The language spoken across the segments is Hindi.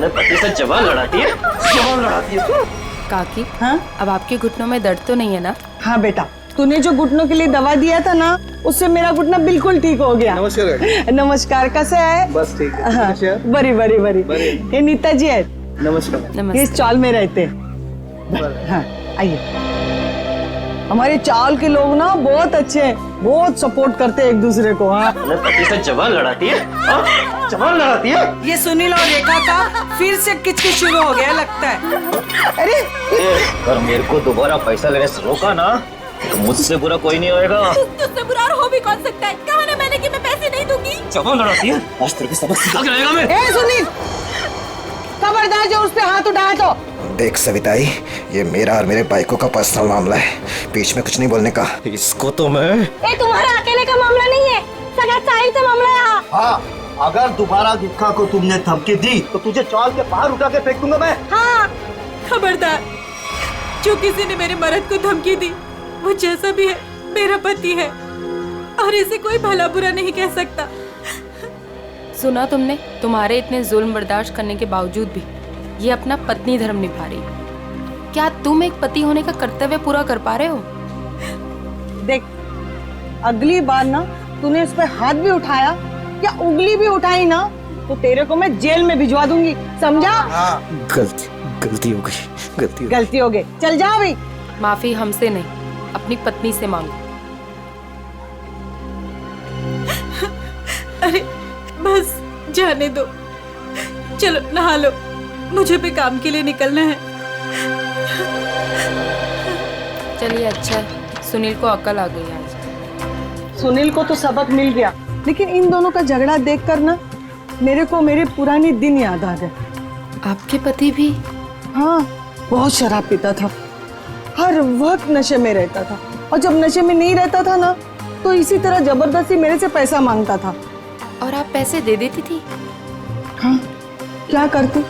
अपने पति से जवान लड़ाती है, जवान लड़ाती है। काकी, हाँ अब आपके घुटनों में दर्द तो नहीं है ना? हाँ बेटा, तूने जो घुटनों के लिए दवा दिया था ना, उससे मेरा घुटना बिल्कुल ठीक हो गया। नमस्कार। नमस्कार, कैसे है? बस ठीक है। हाँ, बड़ी बड़ी बड़ी। ये नीता जी है, नमस्कार। ये नमस्ते। इस चाल में रहते हैं। हाँ आइए। हमारे चाल के लोग ना बहुत अच्छे हैं, बहुत सपोर्ट करते हैं एक दूसरे को। हाँ अपने पति से जवान लड़ाती है, हाँ? जवान लड़ाती है। ये सुनील और रेखा का फिर से किचकिच शुरू हो गया लगता है। अरे अगर मेरे को दोबारा पैसा लेने से रोका ना, तो मुझसे बुरा कोई नहीं होएगा। तुझसे बुरा हो भी कौन सकता है? कहा ना मैंने कि मैं पैसे नहीं दूंगी। जवान लड़ाती है, आज तेरे को सबक सिखा के रहेगा मैं। ए सुनील, खबरदार जो उस पे हाथ उठाया तो। देख सविताई, ये मेरा और मेरे बाइकों का पर्सनल मामला है, बीच में कुछ नहीं बोलने का। इसको तो मैं ये तुम्हारा अकेले का मामला नहीं है, सगा साहिल से मामला है यहाँ। हाँ, अगर दोबारा दुखा को तुमने धमकी दी तो तुझे चाल के बाहर उठा के फेंक दूंगा मैं। हाँ, खबरदार, जो किसी ने मेरे मर्द को धमकी दी, वो जैसा भी है मेरा पति है और इसे कोई भला बुरा नहीं कह सकता। सुना तुमने? तुम्हारे इतने जुल्म बर्दाश्त करने के बावजूद भी ये अपना पत्नी धर्म निभा रही। क्या तुम एक पति होने का कर्तव्य पूरा कर पा रहे हो? देख, अगली बार ना तूने इस पे हाथ भी उठाया या उंगली भी उठाई ना, तो तेरे को मैं जेल में भिजवा दूंगी, समझा? गलती हो गई। गलती हो गई, चल जा अभी। माफी हमसे नहीं, अपनी पत्नी से मांगो। अरे बस जाने दो, चलो नहा लो, मुझे भी काम के लिए निकलना है। चलिए, अच्छा है, सुनील को अक्ल आ गई आज। सुनील को तो सबक मिल गया, लेकिन इन दोनों का झगड़ा देखकर ना मेरे को मेरे पुराने दिन याद आ गए। आपके पति भी? हाँ, बहुत शराब पीता था, हर वक्त नशे में रहता था, और जब नशे में नहीं रहता था ना, तो इसी तरह जबरदस्ती मेरे से पैसा मांगता था। और आप पैसे दे देती थी? हाँ, क्या करती?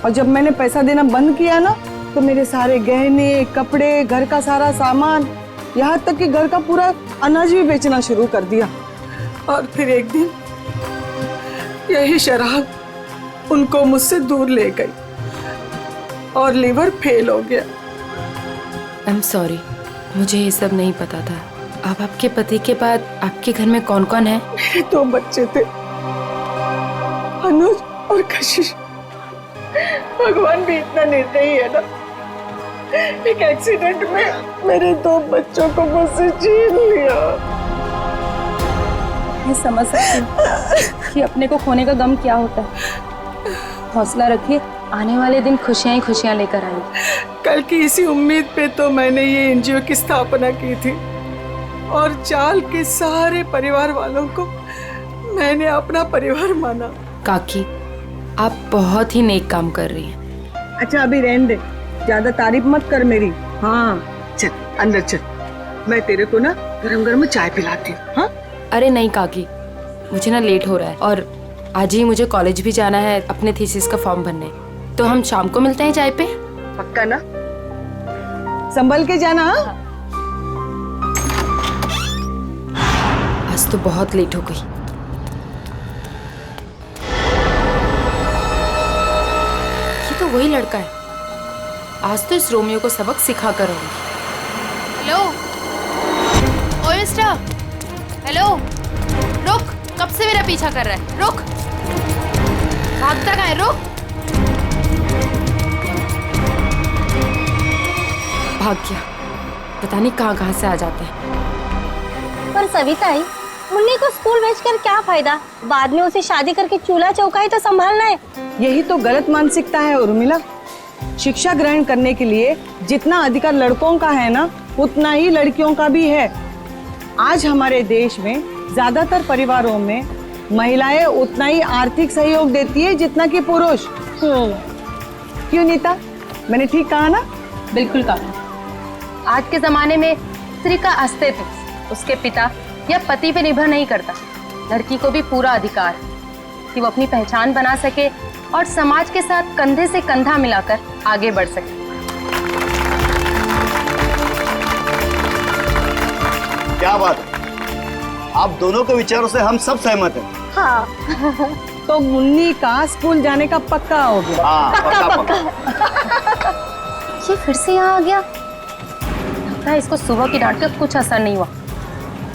और जब मैंने पैसा देना बंद किया ना, तो मेरे सारे गहने, कपड़े, घर का सारा सामान, यहाँ तक कि घर का पूरा अनाज भी बेचना शुरू कर दिया। और फिर एक दिन यही शराब उनको मुझसे दूर ले गई और लीवर फेल हो गया। आई एम सॉरी, मुझे ये सब नहीं पता था। अब आपके पति के बाद आपके घर में कौन कौन है? मेरे 2 बच्चे थे, अनुज और कशिश। भगवान भी इतना निर्दयी है ना, एक एक्सीडेंट में मेरे 2 बच्चों को मुझसे छीन लिया। मैं समझ सकती हूँ कि अपने को खोने का गम क्या होता है। हौसला रखिए, आने वाले दिन खुशियाँ ही खुशियाँ लेकर आएंगी। कल की इसी उम्मीद पे तो मैंने ये एनजीओ की स्थापना की थी, और चाल के सारे परिवार वालों को मैंने अपना परिवार माना। काकी, आप बहुत ही नेक काम कर रही हैं। अच्छा अभी रहने दे, ज्यादा तारीफ मत कर मेरी। हाँ चल अंदर चल, मैं तेरे को ना गरम गरम चाय पिलाती हूँ। हाँ अरे नहीं काकी, मुझे ना लेट हो रहा है और आज ही मुझे कॉलेज भी जाना है अपने थीसिस का फॉर्म भरने। तो हम शाम को मिलते हैं चाय पे? पक्का ना? संभल के जाना। हाँ? आज तो बहुत लेट हो गई। ये तो वही लड़का है, आज तो इस रोमियो को सबक सिखा कर रहूंगी। हेलो ओ मिस्टर, हेलो, रुक, कब से मेरा पीछा कर रहा है? रुक, भागता कहाँ है? रुक। भाग गया, पता नहीं कहाँ से आ जाते हैं। पर सविताई, मुन्नी को स्कूल भेजकर क्या फायदा? बाद में उसे शादी करके चूल्हा चौका ही तो संभालना है। यही तो गलत मानसिकता है उर्मिला। शिक्षा ग्रहण करने के लिए जितना अधिकार लड़कों का है ना, उतना ही लड़कियों का भी है। आज हमारे देश में ज्यादातर परिवारों में महिलाएं उतना ही आर्थिक सहयोग देती है जितना कि पुरुष। क्यों नीता, मैंने ठीक कहा ना? बिल्कुल कहा। आज के जमाने में स्त्री का अस्तित्व उसके पिता या पति पे निर्भर नहीं करता। लड़की को भी पूरा अधिकार है कि वो अपनी पहचान बना सके और समाज के साथ कंधे से कंधा मिलाकर आगे बढ़ सके। क्या बात है, आप दोनों के विचारों से हम सब सहमत हैं। हाँ तो मुन्नी का स्कूल जाने का पक्का हो गया। हाँ, ये फिर से यहाँ आ गया। लगता है इसको सुबह की डांट का कुछ असर नहीं हुआ।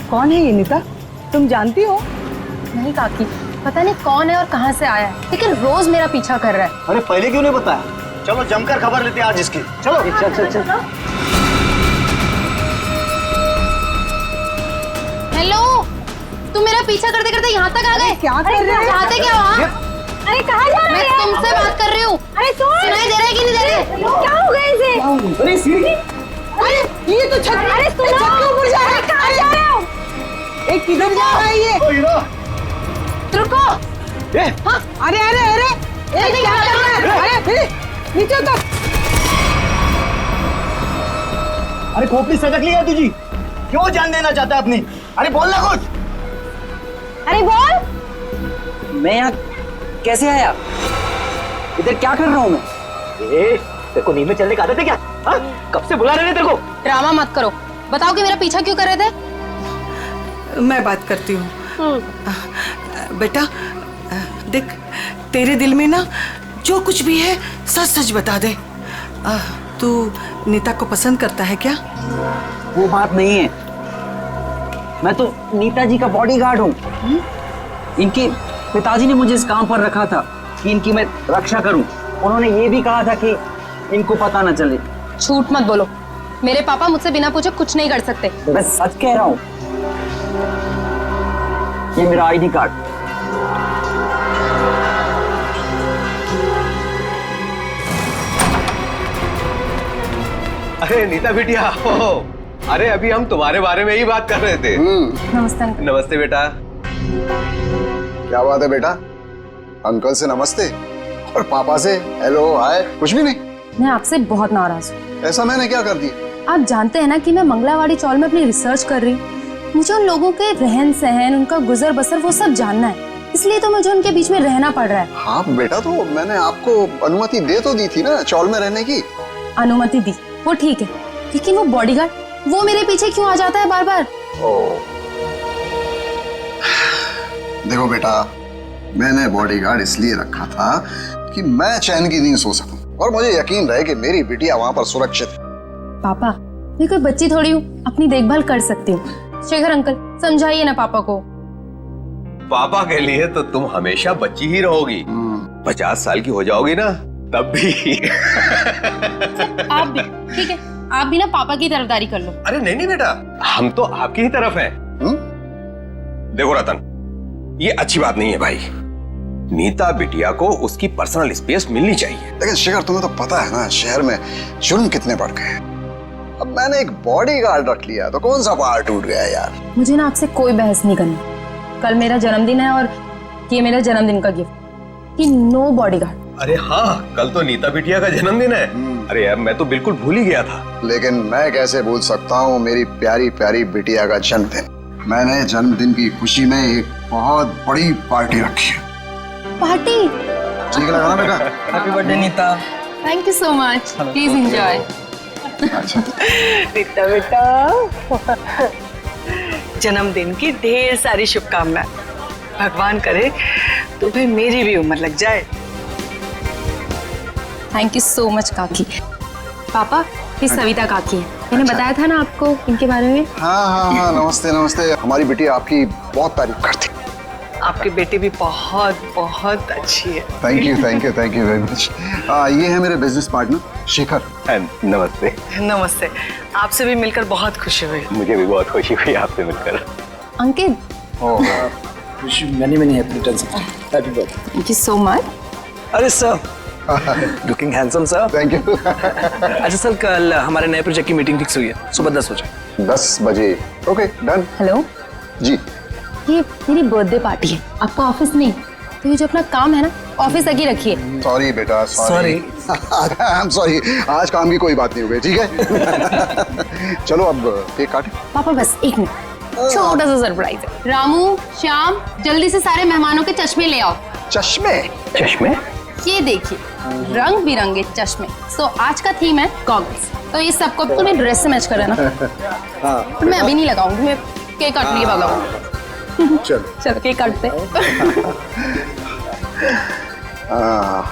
कौन है ये नीता, तुम जानती हो? नहीं काकी, पता नहीं कौन है और कहाँ से आया है, लेकिन रोज मेरा पीछा कर रहा है। अरे पहले क्यों नहीं बताया? चलो जमकर खबर लेते हैं आज इसकी। चलो चल चल चल। हेलो, तुम मेरा पीछा करते करते यहाँ तक आ गए। क्या कर रहे हो? चाहते क्या हो? अरे कहाँ जा रहे हो? मैं तुमसे बात कर रही हूँ। अरे सुनाई दे रहा है कि नहीं दे रहा? क्या हो गया इसे? अरे सीढ़ी, अरे ये तो छत, अरे छत के ऊपर जा रहा है। कहाँ जा रहे हो? एक किधर जा रहा है ये? रुको। हाँ, अरे अरे अरे, एक क्या कर रहा है? अरे नीचे उतर। अरे खोपड़ी सटक ली है तुझी, क्यों जान देना चाहता है अपनी? अरे बोल ना कुछ। अरे बोल। मैं यहाँ कैसे आया? इधर क्या कर रहा हूँ मैं? तेरे को नींद में चलने का आदत है क्या? हाँ? कब से बुला रहे थे तेरे को? ड्रामा मत करो, बताओ कि मेरा पीछा क्यों कर रहे थे? मैं बात करती हूँ। बेटा देख, तेरे दिल में ना जो कुछ भी है सच सच बता दे। तू नीता को पसंद करता है क्या? वो बात नहीं है, मैं तो नीता जी का बॉडीगार्ड हूँ। इनके पिताजी ने मुझे इस काम पर रखा था कि इनकी मैं रक्षा करूं। उन्होंने ये भी कहा था कि इनको पता न चले। झूठ मत बोलो, मेरे पापा मुझसे बिना पूछे कुछ नहीं कर सकते। मैं सच कह रहा हूँ। ये मेरा आईडी कार्ड। अरे नीता बिटिया, अरे अभी हम तुम्हारे बारे में ही बात कर रहे थे। नमस्ते अंकल। नमस्ते बेटा। क्या बात है बेटा, अंकल से नमस्ते और पापा से हेलो हाय कुछ भी नहीं? मैं आपसे बहुत नाराज हूँ। ऐसा मैंने क्या कर दिया? आप जानते हैं ना कि मैं मंगलावाड़ी चौल में अपनी रिसर्च कर रही हूँ। मुझे उन लोगों के रहन सहन, उनका गुजर बसर वो सब जानना है, इसलिए तो मुझे उनके बीच में रहना पड़ रहा है। हाँ बेटा, तो मैंने आपको अनुमति दे तो दी थी ना चौल में रहने की। अनुमति दी, वो ठीक है, लेकिन वो बॉडीगार्ड, वो मेरे पीछे क्यों आ जाता है बार बार? देखो बेटा, मैंने बॉडीगार्ड इसलिए रखा था कि मैं चैन की नींद सो सकूं और मुझे यकीन रहे कि मेरी बिटिया वहां पर सुरक्षित है। पापा, मैं कोई बच्ची थोड़ी हूँ, अपनी देखभाल कर सकती हूँ। शेखर अंकल, समझाइए ना पापा को। पापा के लिए तो तुम हमेशा बच्ची ही रहोगी। 50 साल की हो जाओगी ना तब भी। आप भी ठीक है, आप भी ना पापा की तरफदारी कर लो। अरे नहीं नहीं बेटा, हम तो आपकी ही तरफ हैं। देखो रतन, ये अच्छी बात नहीं है भाई। नीता बिटिया को उसकी पर्सनल स्पेस मिलनी चाहिए। लेकिन शेखर, तुम्हें तो पता है ना शहर में जुर्म कितने बढ़ गए। अब मैंने एक बॉडीगार्ड रख लिया तो कौन सा पहाड़ टूट गया यार। मुझे ना आपसे कोई बहस नहीं करनी। कल मेरा जन्मदिन है और ये मेरा जन्मदिन का गिफ्ट कि नो बॉडीगार्ड। अरे हाँ, कल तो नीता बिटिया का जन्मदिन है। अरे यार, मैं तो बिल्कुल भूल ही गया था। लेकिन मैं कैसे भूल सकता हूँ मेरी प्यारी प्यारी बिटिया का जन्मदिन। मैंने जन्मदिन की खुशी में एक बहुत बड़ी पार्टी रखी है। पार्टी? ठीक लगा ना बेटा? Happy birthday Neeta. Thank you so much, please enjoy. Neeta बेटा, जन्मदिन की ढेर सारी शुभकामनाएं। भगवान करे तुम्हें मेरी भी उम्र लग जाए। थैंक यू सो मच काकी। पापा, ये सविता काकी है, मैंने बताया था ना आपको इनके बारे में। हाँ, नमस्ते नमस्ते। हमारी बेटी आपकी बहुत तारीफ करती। आपकी बेटी भी बहुत बहुत अच्छी है। Thank you very much. ये है मेरे बिजनेस पार्टनर शेखर। नमस्ते। नमस्ते, आपसे भी मिलकर बहुत खुशी हुई। मुझे भी बहुत खुशी हुई आपसे मिलकर। Ankit, many happy returns of happy birthday. Thank you so much. अरे sir, looking handsome sir. Thank you. अच्छा सर, कल हमारे नए प्रोजेक्ट की मीटिंग फिक्स हुई है, सुबह 10 बजे। 10 बजे? Okay done. हेलो जी, ये मेरी बर्थडे पार्टी है, आपका ऑफिस नहीं, तो ये जो अपना काम है ना ऑफिस तक ही रखिए। सॉरी बेटा, सॉरी। आई एम सॉरी, आज काम की कोई बात नहीं हो गई, ठीक है। चलो अब केक काटें। पापा बस एक मिनट, छोटा सा सरप्राइज है। रामू, श्याम, जल्दी से सारे मेहमानों के चश्मे ले आओ। चश्मे? चश्मे? ये देखिए, रंग बिरंगे चश्मे। तो आज का थीम है गॉगल्स, तो ये सबको तुम्हें ड्रेस से मैच कर रहा है ना। मैं अभी नहीं लगाऊंगी, मैं केक काट लिए बाद लगाऊंगी। चलो चलो केक काटते हैं। हाँ।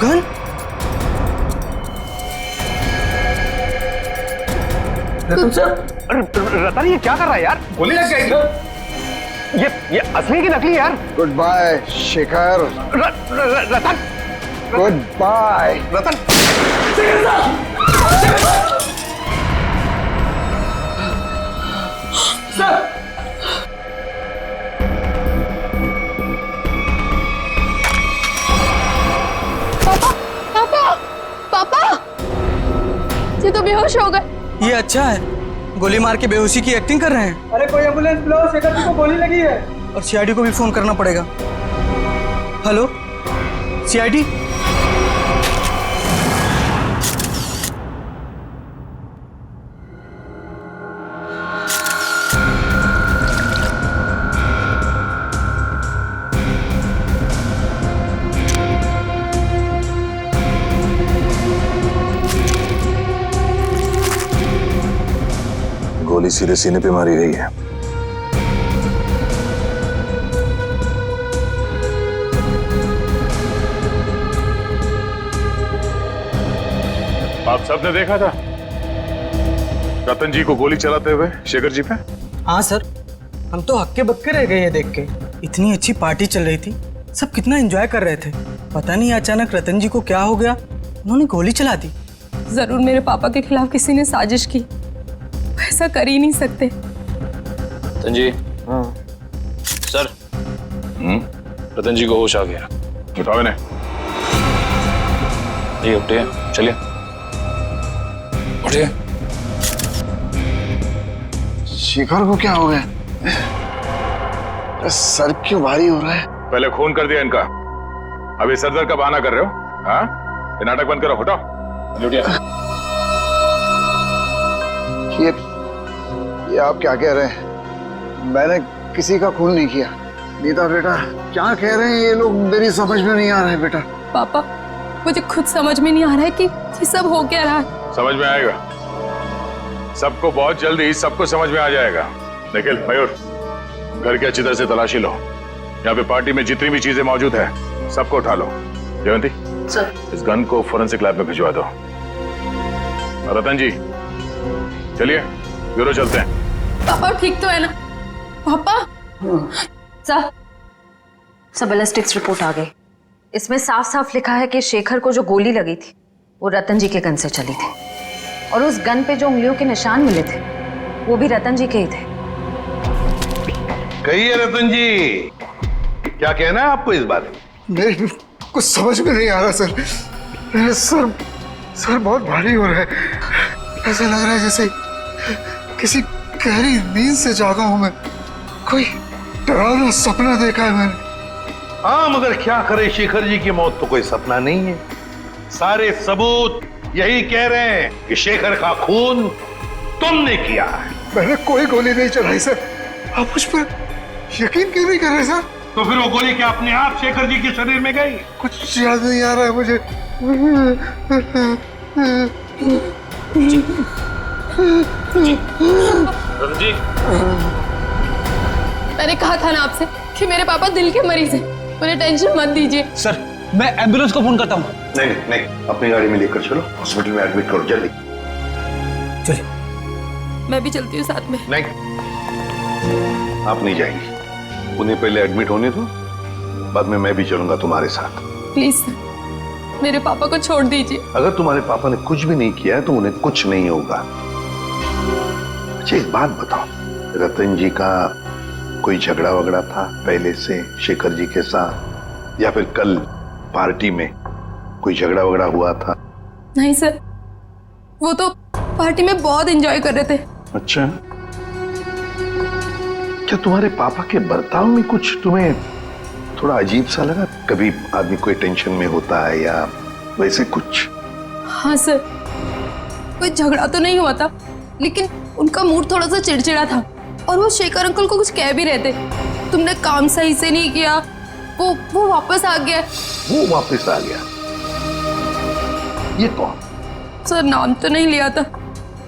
गन? रतन ये क्या कर रहा है यार? गोली लग गई। ये असली की नकली यार। Good bye Shekhar. Ratan good bye Ratan. पापा ये तो बेहोश हो गए। ये अच्छा है, गोली मार के बेहोशी की एक्टिंग कर रहे हैं। अरे कोई एम्बुलेंस बुलाओ, शेखर जी को गोली लगी है। और सीआईडी को भी फोन करना पड़ेगा। Hello CID. गोली सीधे सीने पे मारी गई है। आप सबने देखा था रतन जी को गोली चलाते हुए शेखर जी पे? हाँ सर, हम तो हक्के बक्के रह गए ये देख के। इतनी अच्छी पार्टी चल रही थी, सब कितना एंजॉय कर रहे थे। पता नहीं अचानक रतन जी को क्या हो गया, उन्होंने गोली चला दी। जरूर मेरे पापा के खिलाफ किसी ने साजिश की, ऐसा कर ही नहीं सकते। रतन जी। सर। रतन जी को होश आ गया। उठाओ इन्हें। ये उठिए, चलिए उठिए। शेखर को क्या हो गया? सर क्यों भारी हो रहा है? पहले खून कर दिया इनका, अभी सर दर्द का बहाना कर रहे हो? हाँ, ये नाटक बंद करो, उठाओ। उठिए। ये आप क्या कह रहे हैं? मैंने किसी का खून नहीं किया। नीता बेटा क्या कह रहे हैं ये लोग? मेरी समझ में नहीं आ रहा है बेटा। पापा मुझे खुद समझ में नहीं आ रहा है कि ये सब हो क्या रहा है। समझ में आएगा, सबको बहुत जल्दी सबको समझ में आ जाएगा। निखिल, मयूर, घर की अच्छी तरह से तलाशी लो। यहाँ पे पार्टी में जितनी भी चीजें मौजूद है सबको उठा लो। जयंती सर, इस गन को फोरेंसिक लैब में भिजवा दो। रतन जी चलिए ब्यूरो चलते हैं। पापा ठीक तो है ना? पापा सब बैलिस्टिक्स रिपोर्ट आ गई। इसमें साफ साफ लिखा है कि शेखर को जो गोली लगी थी वो रतन जी के गन से चली थी, और उस गन पे जो उंगलियों के निशान मिले थे वो भी रतन जी के ही थे। कहिए रतन जी, क्या कहना है आपको इस बारे में? मेरे कुछ समझ में नहीं आ रहा सर। मेरा सर बहुत भारी हो रहा है। ऐसा लग रहा है जैसे किसी गहरी नींद से जागा हूं मैं। कोई डरावना सपना देखा है मैंने। हाँ, मगर क्या करे, शेखर जी की मौत तो कोई सपना नहीं है। सारे सबूत यही कह रहे हैं कि शेखर का खून तुमने किया है। मैंने कोई गोली नहीं चलाई सर। आप मुझ पर यकीन क्यों नहीं कर रहे सर? तो फिर वो गोली क्या अपने आप शेखर जी के शरीर में गई? कुछ याद नहीं आ रहा है मुझे। जी, मैंने कहा था ना आपसे कि मेरे पापा दिल के मरीज हैं, उन्हें टेंशन मत दीजिए। सर मैं एम्बुलेंस को फोन करता हूँ। नहीं नहीं, अपनी गाड़ी में लेकर चलो, हॉस्पिटल में एडमिट करो जल्दी। चलिए। मैं भी चलती हूँ साथ में। नहीं, आप नहीं जाएंगी। उन्हें पहले एडमिट होने दो, बाद में मैं भी चलूंगा तुम्हारे साथ। प्लीज सर, मेरे पापा को छोड़ दीजिए। अगर तुम्हारे पापा ने कुछ भी नहीं किया है तो उन्हें कुछ नहीं होगा। अच्छा एक बात बताओ, रतन जी का कोई झगड़ा वगड़ा था पहले से शेखर जी के साथ, या फिर कल पार्टी में कोई झगड़ा वगड़ा हुआ था? नहीं सर, वो तो पार्टी में बहुत एंजॉय कर रहे थे। अच्छा, क्या तुम्हारे पापा के बर्ताव में कुछ तुम्हें थोड़ा अजीब सा लगा? कभी आदमी कोई टेंशन में होता है या वैसे कुछ? हाँ सर, कोई झगड़ा तो नहीं हुआ था, लेकिन उनका मूड थोड़ा सा चिड़चिड़ा था और वो शेखर अंकल को कुछ कह भी रहे थे। तुमने काम सही से नहीं किया, वो वापस आ गया। वो वापस आ गया? ये कौन? सर नाम तो नहीं लिया था।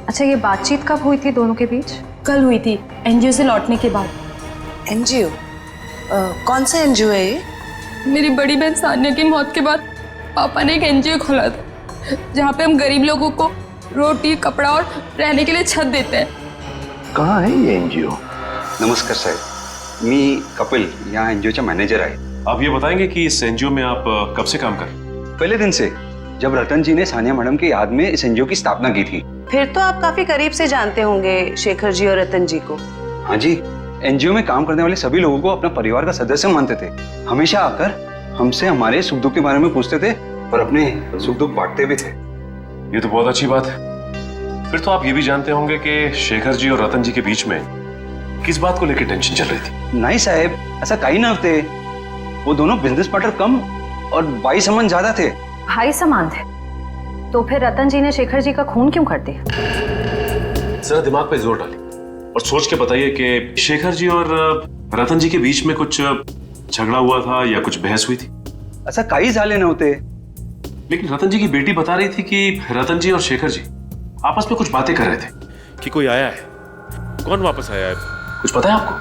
अच्छा, ये बातचीत कब हुई थी दोनों के बीच? कल हुई थी, एनजीओ से लौटने के बाद। एनजीओ? कौन सा एनजीओ है ये? मेरी बड़ी बहन सानिया की मौत के बाद पापा ने एक एनजीओ खोला था, जहाँ पे हम गरीब लोगों को रोटी, कपड़ा और रहने के लिए छत देते हैं। कहाँ है ये एनजीओ? नमस्कार साहेब, मी कपिल, यहाँ एनजीओ मॅनेजर आहे। आप ये बताएंगे कि इस एनजीओ में आप कब से काम कर रहे हैं? पहले दिन से, जब रतन जी ने सानिया मैडम की याद में इस एनजीओ की स्थापना की थी। फिर तो आप काफी करीब से जानते होंगे शेखर जी और रतन जी को। हाँ जी, एनजीओ में काम करने वाले सभी लोगों को अपना परिवार का सदस्य मानते थे। हमेशा आकर हमसे हमारे सुख दुख के बारे में पूछते थे और अपने सुख दुख बांटते भी थे। ये तो बहुत अच्छी बात है। फिर तो आप ये भी जानते होंगे कि शेखर जी और रतन जी के बीच में किस बात को लेकर टेंशन चल रही थी? नहीं साहब, ऐसा कहीं ना थे। वो दोनों बिजनेस पार्टनर कम और भाई समान ज्यादा थे। भाई समान थे? तो फिर रतन जी ने शेखर जी का खून क्यों कर दिया? जरा दिमाग पे जोर डालिए और सोच के बताइए कि शेखर जी और रतन जी के बीच में कुछ झगड़ा हुआ था या कुछ बहस हुई थी? ऐसा कई साले नहोते। लेकिन रतन जी की बेटी बता रही थी कि रतन जी और शेखर जी आपस में कुछ बातें कर रहे थे कि कोई आया है। कौन वापस आया है, कुछ पता है आपको?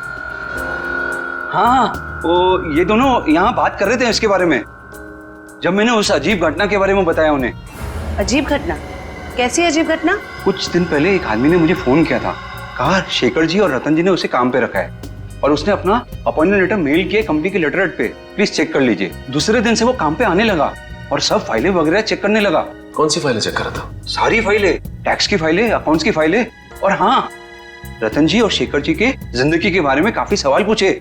हाँ, वो ये दोनों यहाँ बात कर रहे थे इसके बारे में, जब मैंने उस अजीब घटना के बारे में बताया उन्हें। अजीब घटना? कैसी अजीब घटना? कुछ दिन पहले एक आदमी ने मुझे फोन किया था, कहा शेखर जी और रतन जी ने उसे काम पे रखा है और उसने अपना अपॉइंटमेंट लेटर मेल किया कंपनी के लेटरहेड पे, प्लीज चेक कर लीजिए। दूसरे दिन से वो काम पे आने लगा और सब फाइलें वगैरह चेक करने लगा। कौन सी फाइलें चेक कर रहा था? सारी फाइलें, टैक्स की फाइलें, अकाउंट्स की फाइलें, और हाँ, रतन जी और शेखर जी के जिंदगी के बारे में काफी सवाल पूछे।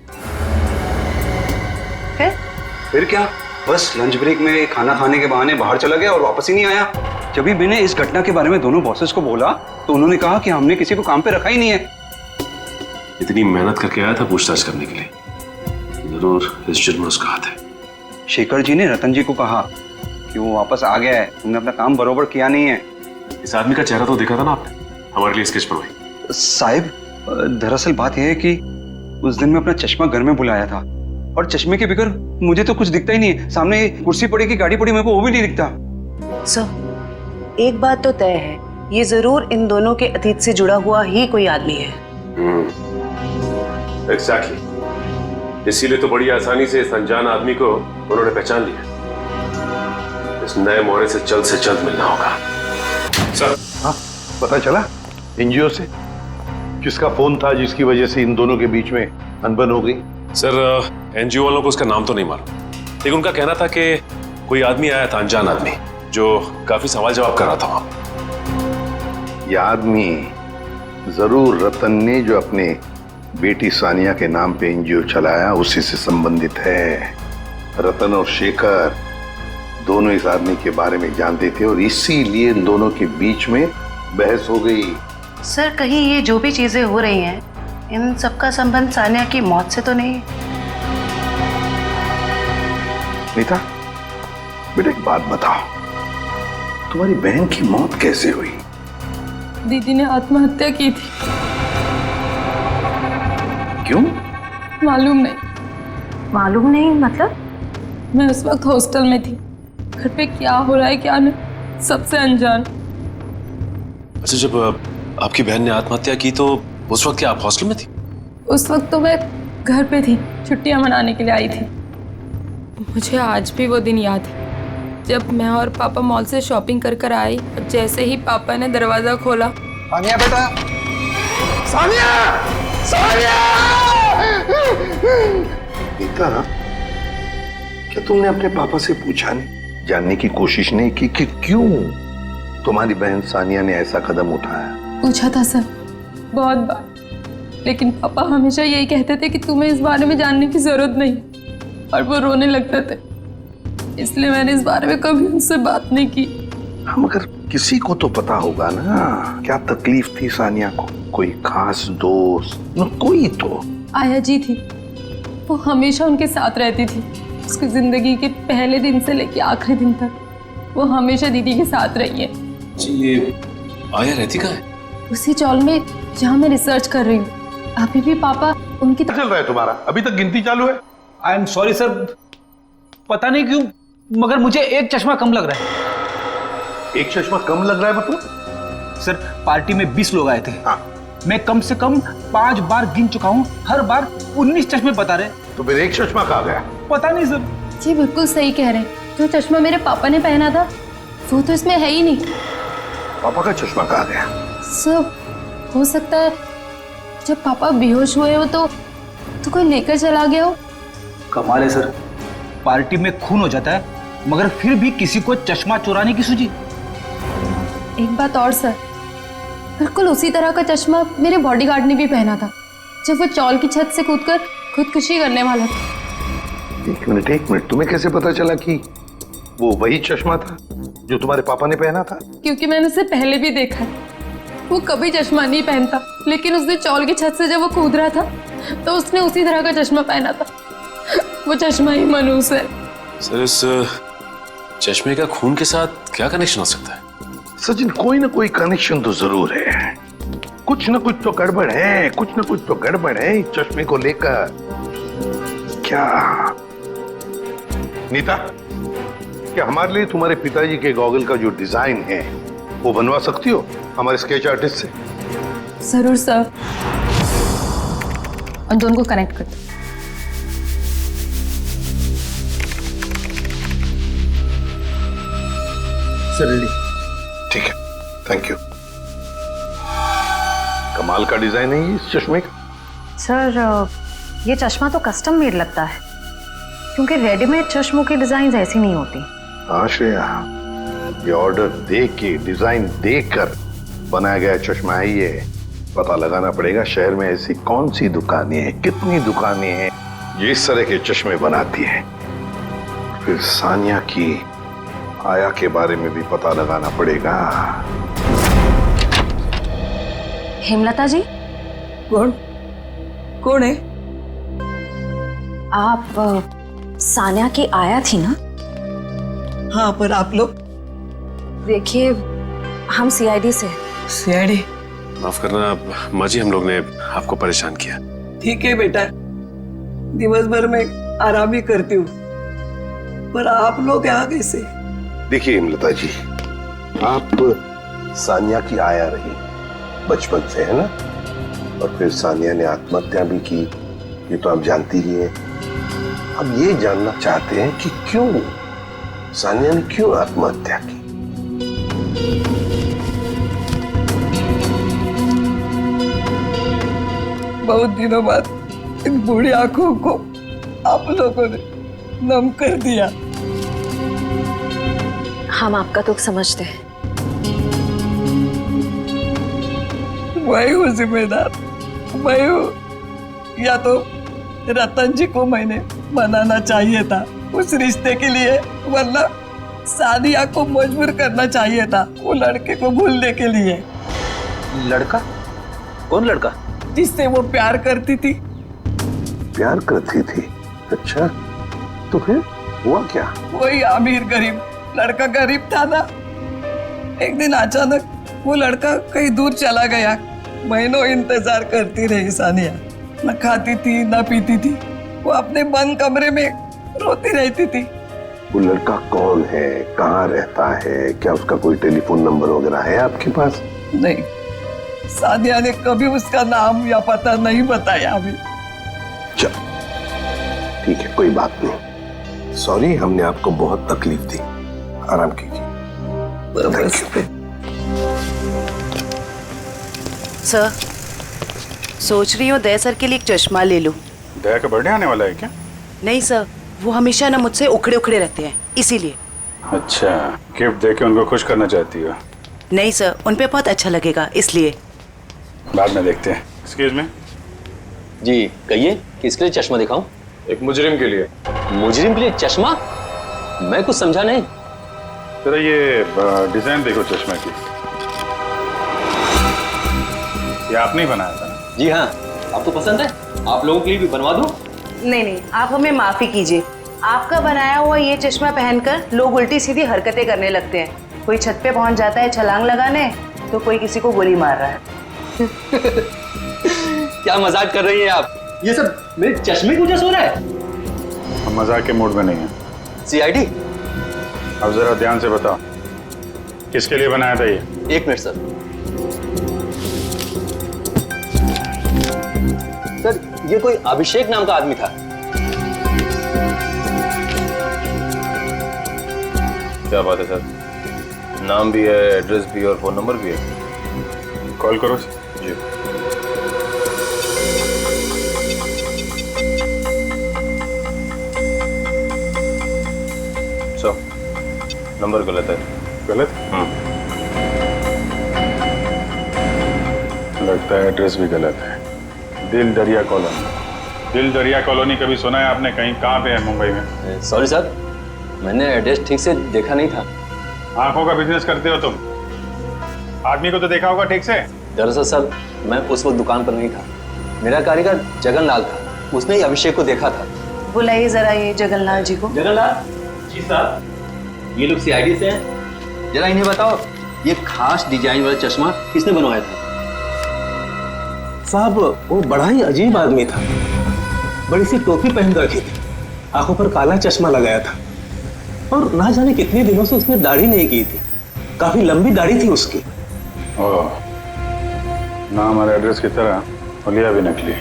फिर क्या, बस लंच ब्रेक में खाना खाने के बहाने बाहर चला गया और वापस ही नहीं आया। जब भी मैंने इस घटना के बारे में दोनों बॉसेस को बोला तो उन्होंने कहा कि हमने किसी को काम पे रखा ही नहीं है। इतनी मेहनत करके आया था पूछताछ करने के लिए, जरूर इस जुर्म में उसका हाथ है। शेखर जी ने रतन जी को कहा कि वो वापस आ गया है, तुमने अपना काम बरोबर किया नहीं है। इस आदमी का चेहरा तो देखा था ना आपने, हमारे लिए स्केच बनवाई। साहिब, दरअसल बात यह है कि उस दिन मैं अपना चश्मा घर में भुलाया था और चश्मे के बगैर मुझे तो कुछ दिखता ही नहीं है। सामने कुर्सी पड़ी की गाड़ी पड़ी, मेरे को वो भी नहीं दिखता। सर, एक बात तो तय है, ये जरूर इन दोनों के अतीत से जुड़ा हुआ ही कोई आदमी है। एग्जैक्टली, इसीलिए तो बड़ी आसानी से इस अनजान आदमी को उन्होंने पहचान लिया। इस नए मोहरे से जल्द मिलना होगा। सर, हाँ, पता चला एनजीओ से किसका फोन था जिसकी वजह से इन दोनों के बीच में अनबन हो गई? सर, एनजीओ वालों को उसका नाम तो नहीं मालूम, लेकिन उनका कहना था कि कोई आदमी आया था, अनजान आदमी, जो काफी सवाल जवाब कर रहा था वहां। यह आदमी जरूर रतन ने जो अपने बेटी सानिया के नाम पे एनजीओ चलाया उसी से संबंधित है। रतन और शेखर दोनों इस आदमी के बारे में जानते थे और इसीलिए इन दोनों के बीच में बहस हो गई। सर, कहीं ये जो भी चीजें हो रही हैं, इन सबका संबंध सानिया की मौत से तो नहीं? नीता, बेटा एक बात बताओ, तुम्हारी बहन की मौत कैसे हुई? दीदी ने आत्महत्या की थी। क्यों? मालूम नहीं। मालूम नहीं मतलब? मैं उस वक्त हॉस्टल में थी, घर पे क्या हो रहा है क्या नहीं, सबसे अनजान। अच्छा, जब आपकी बहन ने आत्महत्या की तो उस वक्त क्या आप हॉस्टल में थी? उस वक्त तो मैं घर पे थी, छुट्टियां मनाने के लिए आई थी। मुझे आज भी वो दिन याद है जब मैं और पापा मॉल से शॉपिंग कर आए और जैसे ही पापा ने दरवाजा खोला। सानिया बेटा, सानिया, सानिया! नीता, क्या तुमने अपने पापा से पूछा नहीं, जानने की कोशिश नहीं की कि क्यों तुम्हारी बहन सानिया ने ऐसा कदम उठाया? पूछा था सर, बहुत बार, लेकिन पापा हमेशा यही कहते थे कि तुम्हें इस बारे में जानने की जरूरत नहीं, और वो रोने लगते थे। इसलिए मैंने इस बारे में कभी उनसे बात नहीं की। मगर किसी को तो पता होगा ना क्या तकलीफ थी सानिया को, कोई खास दोस्त न कोई तो? आया जी थी, वो हमेशा उनके साथ रहती थी। उसकी जिंदगी के पहले दिन से लेके आखिरी दिन तक वो हमेशा दीदी के साथ रही है। जी, ये आया रहती कहाँ है? उसी चौल में जहाँ मैं रिसर्च कर रही हूँ। अभी भी पापा उनकी चल रहा है तुम्हारा? अभी तक गिनती चालू है? आई एम सॉरी सर, पता नहीं क्यों मगर मुझे एक चश्मा कम लग रहा है। एक चश्मा कम लग रहा है मतलब? सर पार्टी में 20 लोग आए थे। हाँ। मैं कम से कम 5 बार गिन चुका हूँ, हर बार 19 चश्मे बता रहे। तो फिर एक चश्मा कहाँ गया? पता नहीं सर। जी बिल्कुल सही कह रहे हैं, जो चश्मा मेरे पापा ने पहना था वो तो इसमें है ही नहीं। पापा का चश्मा कहाँ गया? सब हो सकता है जब पापा बेहोश हुए हो तो कोई लेकर चला गया हो। कमाल है सर, पार्टी में खून हो जाता है मगर फिर भी किसी को चश्मा चुराने की सूझी। एक बात और सर, बिल्कुल उसी तरह का चश्मा मेरे बॉडीगार्ड ने भी पहना था जब वो चौल की छत से कूदकर खुदकुशी करने वाला था। एक मिनट, तुम्हें कैसे पता चला कि वो वही चश्मा था जो तुम्हारे पापा ने पहना था? क्योंकि मैंने उसे पहले भी देखा है, वो कभी चश्मा नहीं पहनता, लेकिन उसने चौल की छत से जब वो कूद रहा था तो उसने उसी तरह का चश्मा पहना था। वो चश्मा ही मनूस है। सर इस चश्मे का खून के साथ क्या कनेक्शन हो सकता है? सचिन, कोई ना कोई कनेक्शन तो जरूर है। कुछ ना कुछ तो गड़बड़ है, कुछ ना कुछ तो गड़बड़ है इस चश्मे को लेकर। क्या नीता, क्या हमारे लिए तुम्हारे पिताजी के गॉगल का जो डिजाइन है वो बनवा सकती हो हमारे स्केच आर्टिस्ट से? जरूर सर। उन दोनों को कनेक्ट कर दो। ठीक है, थैंक यू। कमाल का डिजाइन है ये इस चश्मे का। सर ये चश्मा तो कस्टम मेड लगता है, क्योंकि रेडीमेड चश्मों की डिजाइन ऐसी नहीं होती। हाँ श्रेया, ये ऑर्डर दे के डिजाइन देकर बनाया गया चश्मा है ये। पता लगाना पड़ेगा शहर में ऐसी कौन सी दुकानें हैं, कितनी दुकानें हैं जो इस तरह के चश्मे बनाती हैं। फिर सानिया की आया के बारे में भी पता लगाना पड़ेगा। हेमलता जी। कौन है? आप सानिया की आया थी ना? हाँ, पर आप लोग? देखिए हम सीआईडी से। सीआईडी? माफ करना माँ जी, हम लोग ने आपको परेशान किया। ठीक है बेटा, दिवस भर में आराम ही करती हूँ, पर आप लोग यहाँ कैसे? देखिए हिमलता जी, आप सानिया की आया रही बचपन से, है ना? और फिर सानिया ने आत्महत्या भी की, ये तो आप जानती ही हैं। हम ये जानना चाहते हैं कि क्यों सानिया ने क्यों आत्महत्या की। बहुत दिनों बाद इन बूढ़ी आंखों को आप लोगों ने नम कर दिया। हम आपका दुख समझते हैं। मैं हूँ जिम्मेदार, मैं हूँ। या तो रतन जी को मैंने मनाना चाहिए था उस रिश्ते के लिए, वरना सानिया को मजबूर करना चाहिए था वो लड़के को भूलने के लिए। लड़का? कौन लड़का? जिससे वो प्यार करती थी। प्यार करती थी? अच्छा, तो फिर हुआ क्या? वही अमीर गरीब लड़का, गरीब था ना। एक दिन अचानक वो लड़का कहीं दूर चला गया। महीनों इंतजार करती रही सानिया, न खाती थी न पीती थी, वो अपने बंद कमरे में रोती रहती थी। वो लड़का कौन है, कहाँ रहता है, क्या उसका कोई टेलीफोन नंबर वगैरह है आपके पास? नहीं, सानिया ने कभी उसका नाम या पता नहीं बताया अभी। चल ठीक है, कोई बात नहीं। सॉरी, हमने आपको बहुत तकलीफ दी। आराम कीजिए। सर, सोच रही हूँ दया सर के लिए एक चश्मा ले लूं। दया का बर्थडे आने वाला है क्या? नहीं सर, वो हमेशा ना मुझसे उखड़े उखड़े रहते हैं, इसीलिए। अच्छा, गिफ्ट देके उनको खुश करना चाहती हो? नहीं सर, उन पे बहुत अच्छा लगेगा, इसलिए। बाद में देखते हैं। एक्सक्यूज मी जी, कहिए किसके लिए चश्मा दिखाऊं? एक मुजरिम के लिए। मुजरिम के लिए चश्मा? मैं कुछ समझा नहीं। जरा ये डिजाइन देखो चश्मे की। ये आपने ही बनाया था ना? जी हाँ, आपको पसंद है? आप लोगों के लिए भी बनवा दूं? नहीं, आप हमें माफी कीजिए। आपका बनाया हुआ ये चश्मा पहनकर लोग उल्टी सीधी हरकतें करने लगते हैं। कोई छत पे पहुंच जाता है छलांग लगाने, तो कोई किसी को गोली मार रहा है। क्या मजाक कर रही हैं आप? ये सब मेरे चश्मे की वजह से हो रहा है? हम मजाक के मूड में नहीं है। सीआईडी? अब जरा ध्यान से बताओ, किसके लिए बनाया था ये? एक मिनट सर। सर, ये कोई अभिषेक नाम का आदमी था। क्या बात है सर, नाम भी है, एड्रेस भी और फोन नंबर भी है। कॉल करो जी। नंबर गलत है। गलत? लगता है एड्रेस भी गलत है। दिल दरिया कॉलोनी। दिल दरिया कॉलोनी कभी सुना है आपने? कहीं कहाँ पे है मुंबई में? सॉरी सर, मैंने एड्रेस ठीक से देखा नहीं था। आंखों का बिजनेस करते हो तुम? आदमी को तो देखा होगा ठीक से। दरअसल सर, मैं उस वक्त दुकान पर नहीं था। मेरा कारीगर जगनलाल था, उसने ही अभिषेक को देखा था। बुलाइए जरा ये जगनलाल जी को। जगनलाल जी साहब, ये लोग सीआईडी से हैं। जरा इन्हें बताओ, ये खास डिजाइन वाला चश्मा किसने बनवाया था? साहब, वो बड़ा ही अजीब आदमी था। बड़ी सी टोपी पहन रखी थी, आंखों पर काला चश्मा लगाया था और ना जाने कितने दिनों से उसने दाढ़ी नहीं की थी। काफी लंबी दाढ़ी थी उसकी। ओह, नाम और एड्रेस की तरह हुलिया भी नकली।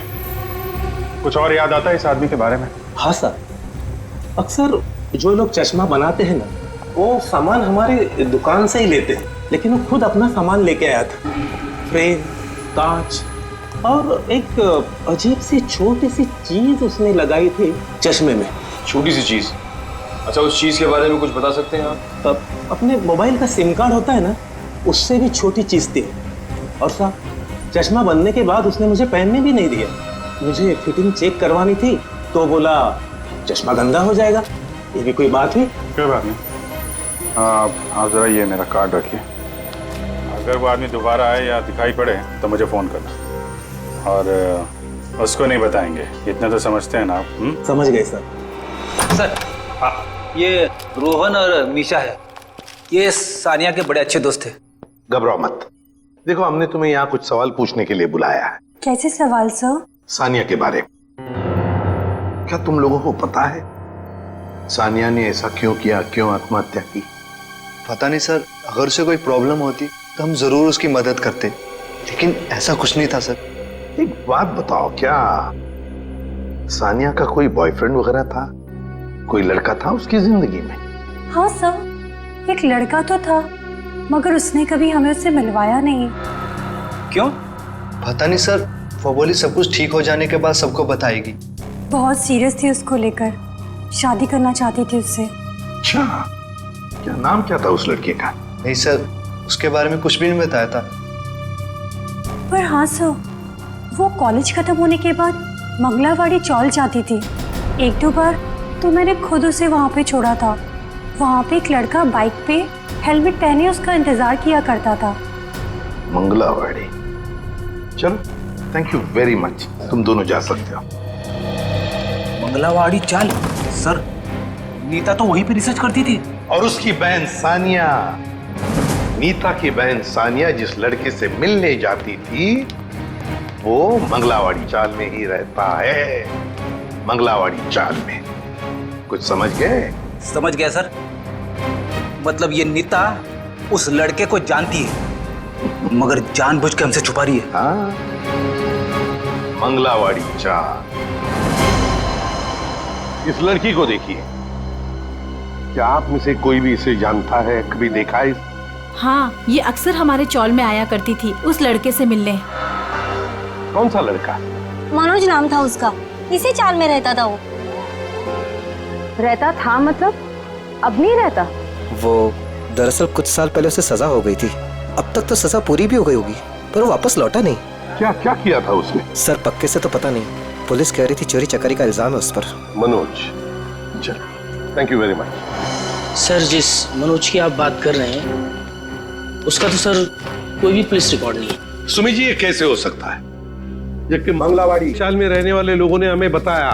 कुछ और याद आता है इस आदमी के बारे में? हाँ सर, अक्सर जो लोग चश्मा बनाते हैं ना, वो सामान हमारे दुकान से ही लेते हैं, लेकिन वो खुद अपना सामान लेके आया था। फ्रेम, कांच और एक अजीब सी छोटी सी चीज उसने लगाई थी चश्मे में। छोटी सी चीज? अच्छा, उस चीज के बारे में कुछ बता सकते हैं आप? अपने मोबाइल का सिम कार्ड होता है ना, उससे भी छोटी चीज थी। और साहब, चश्मा बनने के बाद उसने मुझे पहनने भी नहीं दिया। मुझे फिटिंग चेक करवानी थी तो बोला चश्मा गंदा हो जाएगा। ये भी कोई बात हुई? कोई बात नहीं। आप जरा ये मेरा कार्ड रखिए। अगर वो आदमी दोबारा आए या दिखाई पड़े तो मुझे फोन करना, और उसको नहीं बताएंगे, इतना तो समझते हैं ना आप? समझ गए सर। सर, ये रोहन और मीशा है, ये सानिया के बड़े अच्छे दोस्त थे। घबराओ मत। देखो, हमने तुम्हें यहाँ कुछ सवाल पूछने के लिए बुलाया है। कैसे सवाल सर? सानिया के बारे में। क्या तुम लोगों को पता है सानिया ने ऐसा क्यों किया, क्यों आत्महत्या की? पता नहीं सर, अगर उसे कोई प्रॉब्लम होती तो हम जरूर उसकी मदद करते, लेकिन ऐसा कुछ नहीं था सर। एक बात बताओ, क्या सानिया का कोई बॉयफ्रेंड वगैरह था? कोई लड़का था उसकी जिंदगी में? हाँ सर, एक लड़का तो था, मगर उसने कभी हमें उससे मिलवाया नहीं। क्यों? पता नहीं सर, वो बोली सब कुछ ठीक हो जाने के बाद सबको बताएगी। बहुत सीरियस थी उसको लेकर, शादी करना चाहती थी उससे। अच्छा, क्या नाम क्या था उस लड़के का? नहीं सर, उसके बारे में कुछ भी नहीं बताया था। पर हाँ सर, वो कॉलेज खत्म होने के बाद मंगलावाड़ी चौल जाती थी। एक दो बार तो मैंने खुद उसे वहाँ पे छोड़ा था। वहाँ पे एक लड़का बाइक पे हेलमेट पहने उसका इंतजार किया करता था। मंगलावाड़ी? चलो, थैंक यू वेरी मच, तुम दोनों जा सकते हो। मंगलावाड़ी चाल? सर, नीता तो वहीं पे रिसर्च करती थी। और उसकी बहन सानिया, नीता की बहन सानिया जिस लड़के से मिलने जाती थी, वो मंगलावाड़ी चाल में ही रहता है। मंगलावाड़ी चाल में। कुछ समझ गए? समझ गया सर। मतलब ये नीता उस लड़के को जानती है, मगर जानबूझ के हमसे छुपा रही है। हाँ, मंगलावाड़ी चाल। इस लड़की को देखिए, क्या आप में से कोई भी इसे जानता है, कभी देखा है? हाँ, ये अक्सर हमारे चौल में आया करती थी उस लड़के से मिलने। कौन सा लड़का? मनोज नाम था उसका, इसी चाल में रहता था वो। रहता था मतलब अब नहीं रहता? वो दरअसल कुछ साल पहले उसे सजा हो गई थी। अब तक तो सजा पूरी भी हो गई होगी, पर वो वापस लौटा नहीं। क्या क्या किया था उसने? सर, पक्के से तो पता नहीं। पुलिस कह रही थी चोरी चकारी का इल्जाम है उस पर। मनोज, चल, thank you very much. Sir, जिस मनोज की आप बात कर रहे हैं, उसका तो सर कोई भी पुलिस रिकॉर्ड नहीं है। सुमी जी, ये कैसे हो सकता है, जबकि मंगलावाड़ी चाल में रहने वाले लोगों ने हमें बताया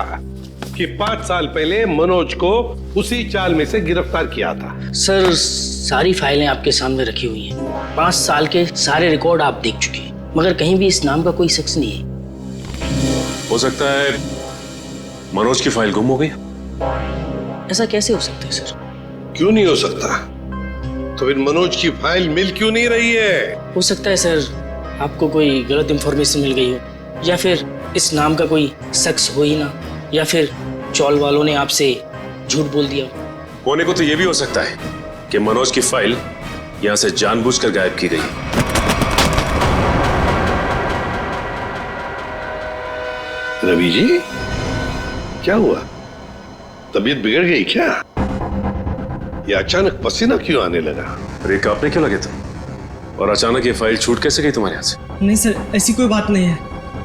कि 5 साल पहले मनोज को उसी चाल में से गिरफ्तार किया था। सर, सारी फाइलें आपके सामने रखी हुई हैं। 5 साल के सारे रिकॉर्ड आप देख चुके हैं, मगर कहीं भी इस नाम का कोई शख्स नहीं है। हो सकता है मनोज की फाइल गुम हो गई। ऐसा कैसे हो सकता है सर? क्यों नहीं हो सकता? तो फिर मनोज की फाइल मिल क्यों नहीं रही है? हो सकता है सर आपको कोई गलत इंफॉर्मेशन मिल गई हो, या फिर इस नाम का कोई शख्स हो ही ना, या फिर चौल वालों ने आपसे झूठ बोल दिया। होने को तो यह भी हो सकता है कि मनोज की फाइल यहां से जानबूझकर गायब की गई। रवि जी, क्या हुआ? तबीयत बिगड़ गई क्या? ये अचानक पसीना क्यों आने लगा? अरे कांपने क्यों लगे तुम? और अचानक ये फाइल छूट कैसे गई तुम्हारे हाथ से? नहीं सर, ऐसी कोई बात नहीं है।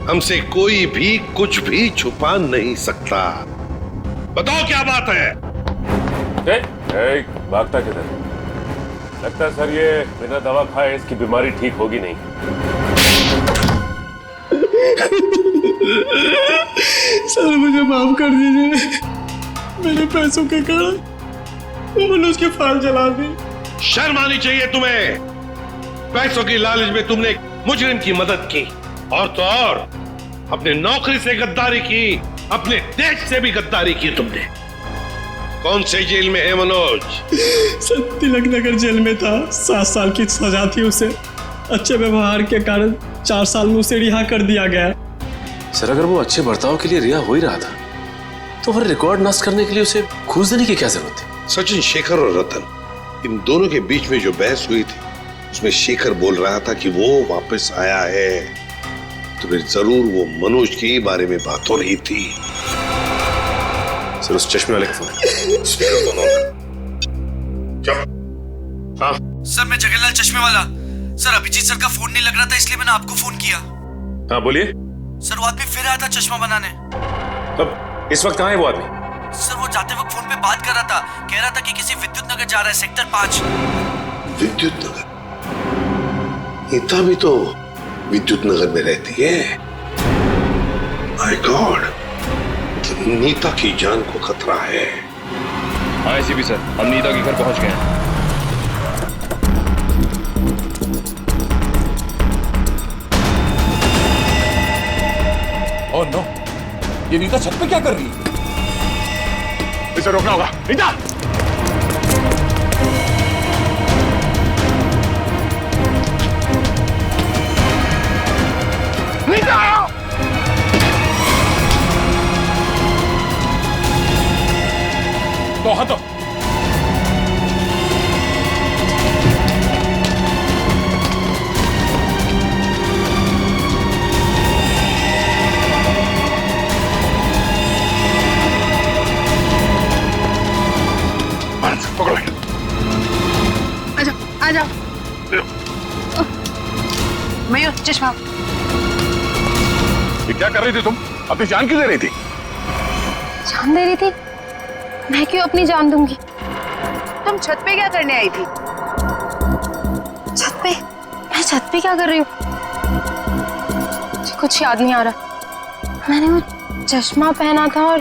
हमसे कोई भी कुछ भी छुपा नहीं सकता। बताओ क्या बात है? भागता किधर? लगता है सर ये बिना दवा खाए इसकी बीमारी ठीक होगी नहीं। सर मुझे माफ कर दीजिए, मेरे पैसों के कारण मनोज की फाइल जला दी। शर्म आनी चाहिए तुम्हें। पैसों की लालच में तुमने एक मुजरिम की मदद की, और तो और अपने नौकरी से गद्दारी की, अपने देश से भी गद्दारी की तुमने। कौन से जेल में है मनोज? सर तिलक नगर जेल में था, 7 साल की सजा थी उसे। अच्छे व्यवहार के कारण 4 साल में उसे रिहा कर दिया गया। सर अगर वो अच्छे बर्ताव के लिए रिहा हो ही रहा था तो फिर रिकॉर्ड नष्ट करने के लिए उसे घूस देने की क्या जरूरत थी? सचिन, शेखर और रतन, इन दोनों के बीच में जो बहस हुई थी उसमें शेखर बोल रहा था कि वो वापस आया है, तो फिर जरूर वो मनोज के बारे में बात हो रही थी। सर उस चश्मे वाले का फोन। हाँ सर, मैं जगन्नाथ चश्मे वाला। सर अभिजीत सर का फोन नहीं लग रहा था, इसलिए मैंने आपको फोन किया। हाँ बोलिए। सर वो आदमी फिर आया था चश्मा बनाने। अब इस वक्त कहाँ है वो आदमी? सर वो जाते वक्त फोन पे बात कर रहा था, कह रहा था कि किसी विद्युत नगर जा रहा है, सेक्टर 5। विद्युत नगर? नीता भी तो विद्युत नगर में रहती है। माय गॉड, नीता की जान को खतरा है। हाँ एसीपी सर, हम नीता के घर पहुंच गए हैं। ओह नो, ये नीता छत पे क्या कर रही है? इसे रोकना होगा। नीता! नीता! तो हटो। पकड़ो। आ जाओ। मयूर, चश्मा। ये क्या कर रही थी तुम? अपनी जान क्यों दे रही थी? जान दे रही थी? मैं क्यों अपनी जान दूंगी? तुम छत पे क्या करने आई थी? छत पे? मैं छत पे क्या कर रही हूँ? मुझे कुछ याद नहीं आ रहा। मैंने वो चश्मा पहना था और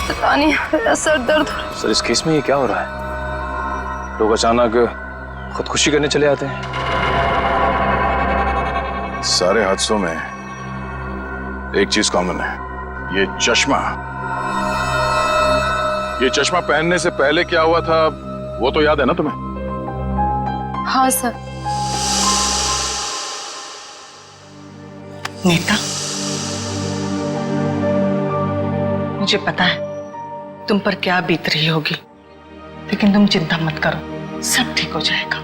पता नहीं, मेरा सर दर्द हो रहा है। सर इस केस में ये क्या हो रहा है? लोग अचानक खुदकुशी करने चले आते हैं। सारे हादसों में एक चीज कॉमन है, ये चश्मा। ये चश्मा पहनने से पहले क्या हुआ था वो तो याद है ना तुम्हें? हाँ सर। नीता, मुझे पता है तुम पर क्या बीत रही होगी, लेकिन तुम चिंता मत करो, सब ठीक हो जाएगा।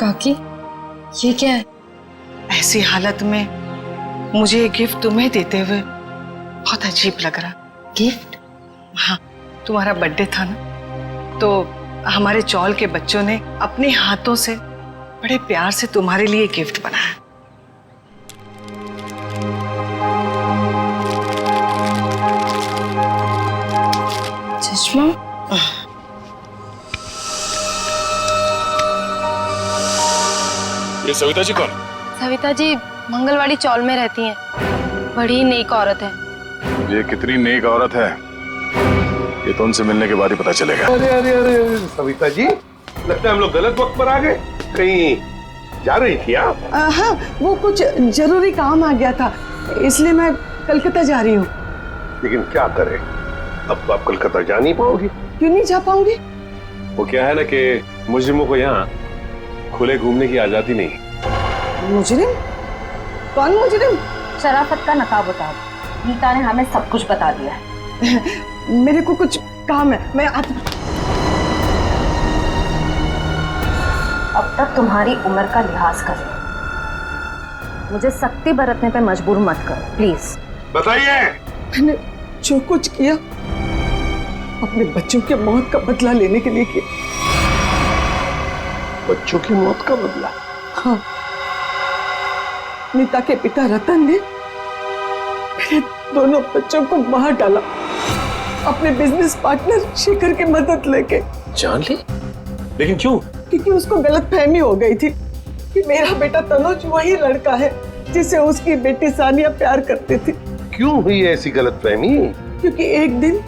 काकी, ये क्या है? ऐसी हालत में मुझे ये गिफ्ट तुम्हें देते हुए बहुत अजीब लग रहा। गिफ्ट? हाँ, तुम्हारा बर्थडे था ना, तो हमारे चौल के बच्चों ने अपने हाथों से बड़े प्यार से तुम्हारे लिए गिफ्ट बनाया। चश्मा? ये सविता जी कौन? सविता जी मंगलवाड़ी चौल में रहती हैं। बड़ी नेक औरत है। ये कितनी नेक औरत है ये तो उनसे मिलने के बाद ही पता चलेगा। अरे अरे अरे सविता जी, लगता है हम लोग गलत वक्त पर आ गए। कहीं जा रही थी आप? हाँ, वो कुछ जरूरी काम आ गया था, इसलिए मैं कलकत्ता जा रही हूँ। लेकिन क्या करें, अब आप कलकत्ता जा नहीं पाओगी। क्यों नहीं जा पाऊंगी? वो क्या है ना कि मुजरिमों को यहाँ खुले घूमने की आजादी नहीं। मुजरिम? कौन मुजरिम? शराफत का नकाब उतार। नीता ने हमें सब कुछ बता दिया है। मेरे को कुछ काम है, मैं आप। अब तक तुम्हारी उम्र का लिहाज कर। मुझे सख्ती बरतने पे मजबूर मत करो प्लीज। बताइए। मैंने जो कुछ किया अपने बच्चों के मौत का बदला लेने के लिए किया। बच्चों की मौत का बदला? हाँ, नीता के पिता रतन ने मेरे दोनों बच्चों को मार डाला अपने बिजनेस पार्टनर शेखर की मदद लेके। जान ली? लेकिन क्यों? क्योंकि उसको गलतफहमी हो गई थी कि मेरा बेटा तनुज वही लड़का है जिसे उसकी बेटी सानिया प्यार करती थी। क्यों हुई ऐसी गलतफहमी? क्योंकि एक दिन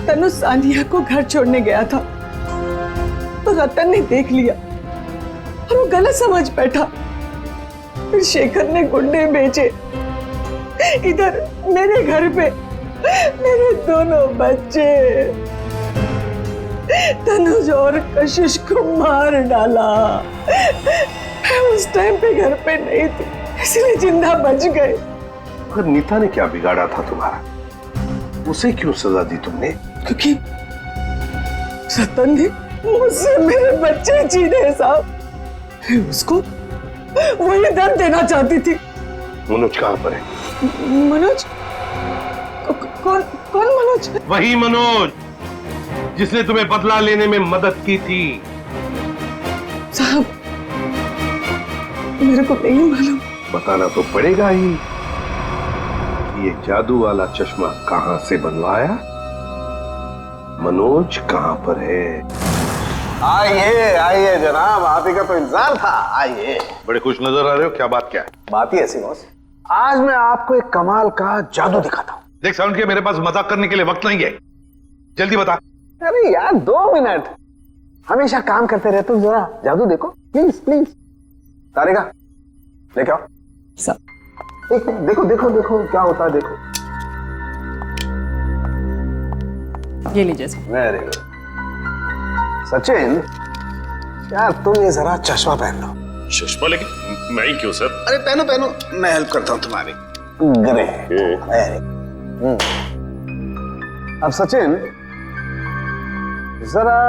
तनुज सानिया को घर छोड़ने गया था तो रतन ने देख लिया और वो गलत समझ बैठा। फिर शेखर ने गुंडे भेजे इधर मेरे घर पे मेरे दोनों बच्चे तनुज और कशिश को मार डाला। मैं उस टाइम पे घर पे नहीं थी इसलिए जिंदा बच गए। पर नीता ने क्या बिगाड़ा था तुम्हारा? उसे क्यों सजा दी तुमने? क्योंकि रतन ने मुझसे मेरे बच्चे छीने साहब। मैं उसको वही दर्द देना चाहती थी। मनोज कहाँ पर है? मनोज? कौन मनोज? वही मनोज जिसने तुम्हें बदला लेने में मदद की थी। साहब मेरे को नहीं मालूम। बताना तो पड़ेगा ही। ये जादू वाला चश्मा कहां से बनवाया? मनोज कहां पर है? आइए आइए जनाब, आप ही का तो इंतजार था। आइए। बड़े खुश नजर आ रहे हो, क्या बात क्या है? बात ही ऐसी बॉस, आज मैं आपको एक कमाल का जादू दिखाता हूँ। देख साउंड के मेरे पास मजाक करने के लिए वक्त नहीं है, जल्दी बता। अरे यार 2 मिनट, हमेशा काम करते रहते हो, जरा जादू देखो प्लीज प्लीज। तारिका लेके आओ। एक देखो देखो देखो क्या होता है, देखो। ये लीजिए। Very good. सचिन यार तुम ये जरा चश्मा पहन लो। चश्मा? लेकिन मैं ही क्यों सर? अरे पहनो पहनो, मैं हेल्प करता हूँ तुम्हारी। ग्रेट। अब सचिन जरा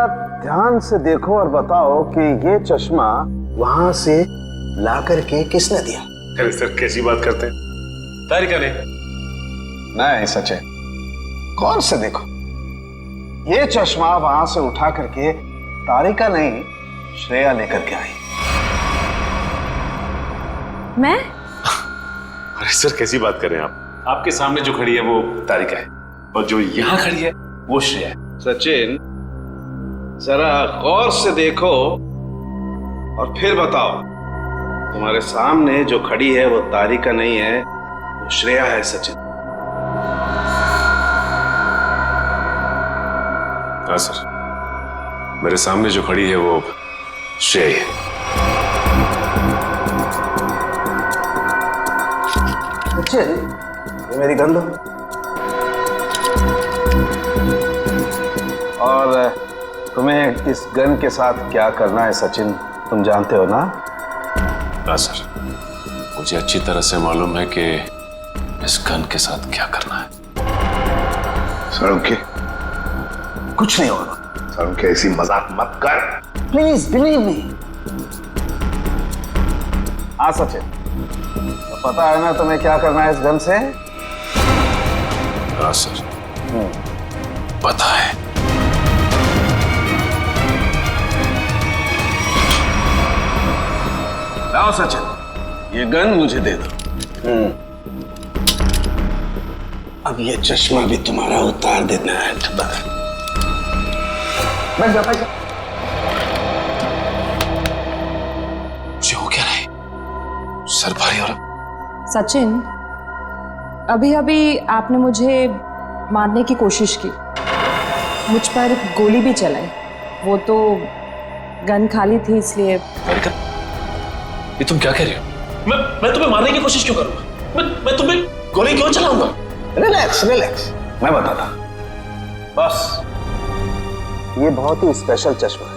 ध्यान से देखो और बताओ कि ये चश्मा वहां से ला करके किसने दिया? अरे सर कैसी बात करते हैं? तारिका ने। नहीं सचिन, गौर से देखो, ये चश्मा वहां से उठा करके तारिका नहीं श्रेया लेकर के आई। मैं? अरे सर कैसी बात कर रहे हैं आप? आपके सामने जो खड़ी है वो तारिका है और जो यहाँ खड़ी है वो श्रेया है। सचिन जरा गौर से देखो और फिर बताओ, तुम्हारे सामने जो खड़ी है वो तारिका नहीं है, वो श्रेया है। सचिन। हाँ सर, मेरे सामने जो खड़ी है वो श्रेया है। सचिन ये मेरी गन लो और तुम्हें इस गन के साथ क्या करना है सचिन तुम जानते हो ना? हाँ सर, मुझे अच्छी तरह से मालूम है कि इस गन के साथ क्या करना है। सड़के कुछ नहीं होगा। सड़के ऐसी मजाक मत कर प्लीज, बिलीव मी। हाँ सचिन, तो पता है ना तुम्हें क्या करना है इस गन से? हाँ सर, पता है। लाओ सचिन, ये गन मुझे दे दो। अब ये चश्मा भी तुम्हारा उतार देना है। बैठ जा, बैठ जा। जो हो क्या रहा है? सर भारी हो रहा। सचिन, अभी अभी आपने मुझे मारने की कोशिश की, मुझ पर गोली भी चलाई। वो तो गन खाली थी इसलिए। ये तुम क्या कह रहे हो? मैं तुम्हें मारने की कोशिश क्यों करूंगा? मैं तुम्हें गोली क्यों चलाऊंगा? रिलैक्स रिलैक्स, मैं बताता। बस ये बहुत ही स्पेशल चश्मा है।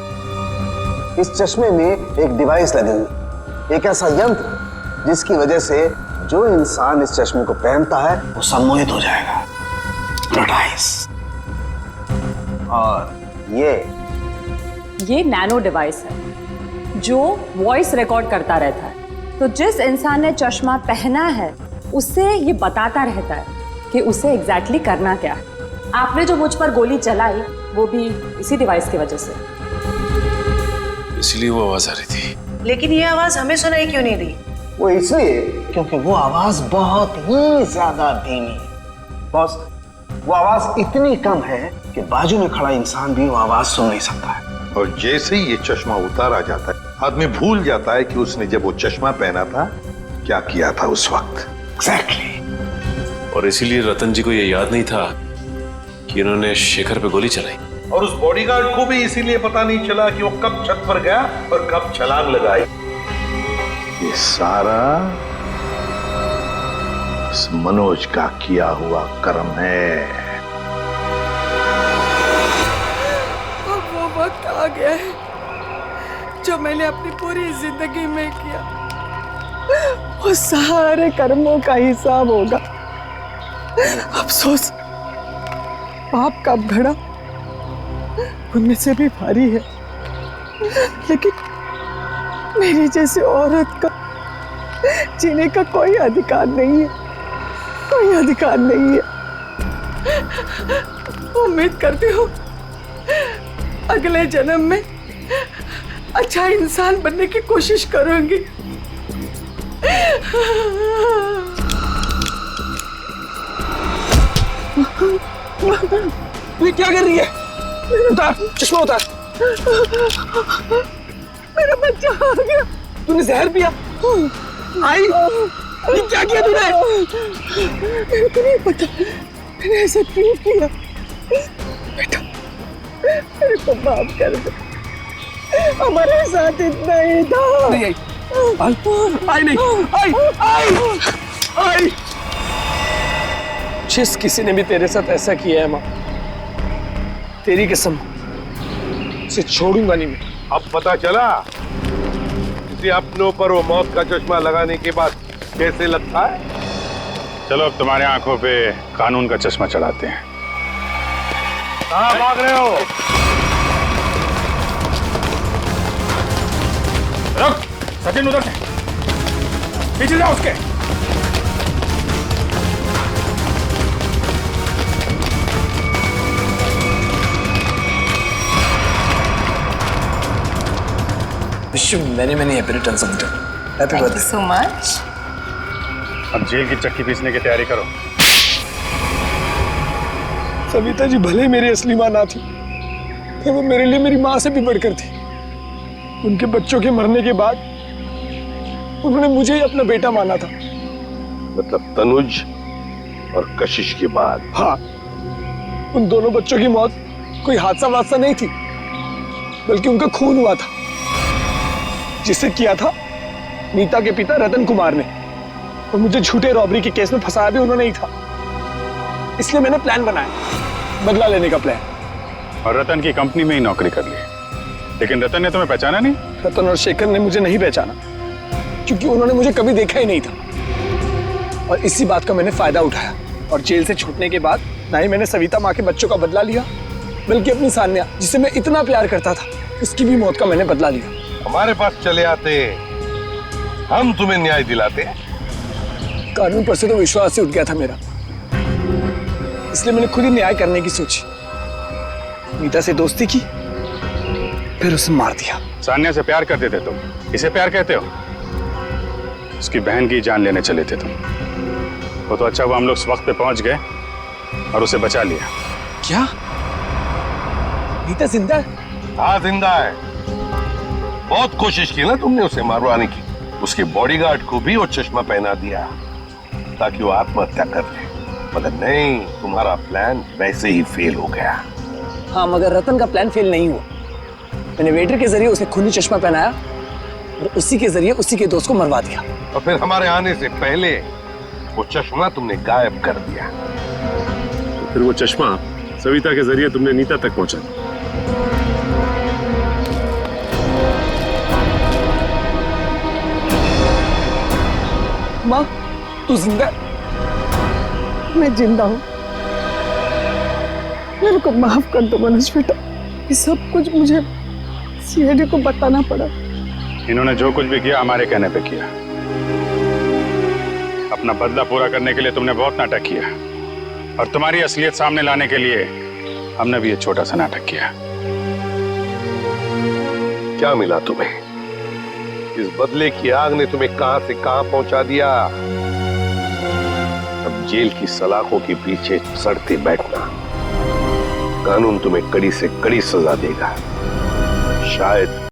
इस चश्मे में एक डिवाइस लगेगी, एक ऐसा यंत्र जिसकी वजह से जो इंसान इस चश्मे को पहनता है वो सम्मोहित हो जाएगा, हिप्नोटाइज। और ये नैनो डिवाइस है जो वॉइस रिकॉर्ड करता रहता है। तो जिस इंसान ने चश्मा पहना है उससे ये बताता रहता है कि उसे एग्जैक्टली करना क्या है। आपने जो मुझ पर गोली चलाई वो भी इसी डिवाइस की वजह से। इसलिए वो आवाज आ रही थी। लेकिन ये आवाज हमें सुनाई क्यों नहीं दी? वो इसलिए क्योंकि वो आवाज बहुत ही ज्यादा धीमी है। बॉस, वो आवाज इतनी कम है कि बाजू में खड़ा इंसान भी वो आवाज सुन नहीं सकता है। और जैसे ही ये चश्मा उतारा जाता है आदमी भूल जाता है कि उसने जब वो चश्मा पहना था क्या किया था उस वक्त। एग्जैक्टली। और इसीलिए रतन जी को ये याद नहीं था कि इन्होंने शेखर पे गोली चलाई। और उस बॉडीगार्ड को भी इसीलिए पता नहीं चला कि वो कब छत पर गया और कब छलांग लगाई। ये सारा इस मनोज का किया हुआ कर्म है। अब वो वक्त आ गया है जो मैंने अपनी पूरी जिंदगी में किया, वो सारे कर्मों का हिसाब होगा। अफसोस पाप का घड़ा पुण्य से भी भारी है, लेकिन मेरी जैसी औरत का जीने का कोई अधिकार नहीं है, कोई अधिकार नहीं है। उम्मीद करती हूँ अगले जन्म में अच्छा इंसान बनने की कोशिश करूंगी। ये क्या कर रही है? उतार चश्मा उतार। मेरा बच्चा आ गया। तूने जहर पिया? आई, ये क्या किया तूने? मेरे को नहीं पता मैंने ऐसा क्यों किया। बेटा मेरे को माफ कर दे, हमारे साथ इतना ही था। नहीं आई नहीं, आई। जिस किसी ने भी तेरे साथ ऐसा किया है माँ, तेरी कसम उसे छोड़ूंगा नहीं मैं। अब पता चला किसी अपनों पर वो मौत का चश्मा लगाने के बाद कैसे लगता है। चलो अब तुम्हारे आंखों पे कानून का चश्मा चढ़ाते हैं। कहाँ भाग रहे हो? रुक, सचिन उधर से पीछे जाओ उसके। Wish you many happy returns of the day. Happy birthday. so much. अब जेल की चक्की पीसने की तैयारी करो। सविता जी भले ही मेरी असली माँ ना थी, फिर वो मेरे लिए मेरी माँ से भी बढ़कर थी। उनके बच्चों के मरने के बाद उन्होंने मुझे ही अपना बेटा माना था। मतलब तनुज और कशिश के बाद? हाँ, उन दोनों बच्चों की मौत कोई हादसा वादसा नहीं थी, बल्कि उनका खून हुआ था, जिसे किया था नीता के पिता रतन कुमार ने। और मुझे झूठे रॉबरी के केस में फंसाया भी उन्होंने ही था। इसलिए मैंने प्लान बनाया, बदला लेने का प्लान। और रतन की कंपनी में ही नौकरी कर ली, लेकिन रतन ने तुम्हें पहचाना नहीं? रतन और शेखर ने मुझे नहीं पहचाना, क्योंकि उन्होंने मुझे कभी देखा ही नहीं था। और इसी बात का मैंने फायदा उठाया, और जेल से छूटने के बाद ना ही मैंने सविता माँ के बच्चों का बदला लिया, बल्कि अपनी सान्या, जिसे मैं इतना प्यार करता था, उसकी भी मौत का मैंने बदला लिया। हमारे पास चले आते, हम तुम्हें न्याय दिलाते। कानून पर से तो विश्वास ही उठ गया था मेरा, इसलिए मैंने खुद ही न्याय करने की सोची। नीता से दोस्ती की, फिर उसे मार दिया। सान्या से प्यार करते थे तुम, इसे प्यार कहते हो? उसकी बहन की जान लेने चले थे तुम। वो तो अच्छा हुआ हम लोग वक्त पे पहुंच गए और उसे बचा लिया। क्या नीता जिंदा है? हाँ जिंदा है। बहुत कोशिश की ना तुमने उसे मारवाने की। उसके बॉडीगार्ड को भी वो चश्मा पहना दिया ताकि वो आत्महत्या कर ले, मगर नहीं, तुम्हारा प्लान वैसे ही फेल हो गया। हाँ, मगर रतन का प्लान फेल नहीं हुआ। मैंने वेटर के जरिए उसे खूनी चश्मा पहनाया और उसी के जरिए उसी के दोस्त को मरवा दिया। और फिर हमारे आने से पहले वो चश्मा तुमने गायब कर दिया। तो फिर वो चश्मा सविता के जरिए तुमने नीता तक पहुंचा दिया। माँ तू जिंदा? मैं जिंदा हूँ। मेरे को माफ कर दो मनोज बेटा, ये सब कुछ मुझे सीआईडी को बताना पड़ा। इन्होंने जो कुछ भी किया हमारे कहने पे किया। अपना बदला पूरा करने के लिए तुमने बहुत नाटक किया और तुम्हारी असलियत सामने लाने के लिए हमने भी एक छोटा सा नाटक किया। क्या मिला तुम्हें? इस बदले की आग ने तुम्हें कहां से कहां पहुंचा दिया। अब जेल की सलाखों के पीछे सड़ते बैठना। कानून तुम्हें कड़ी से कड़ी सजा देगा। शायद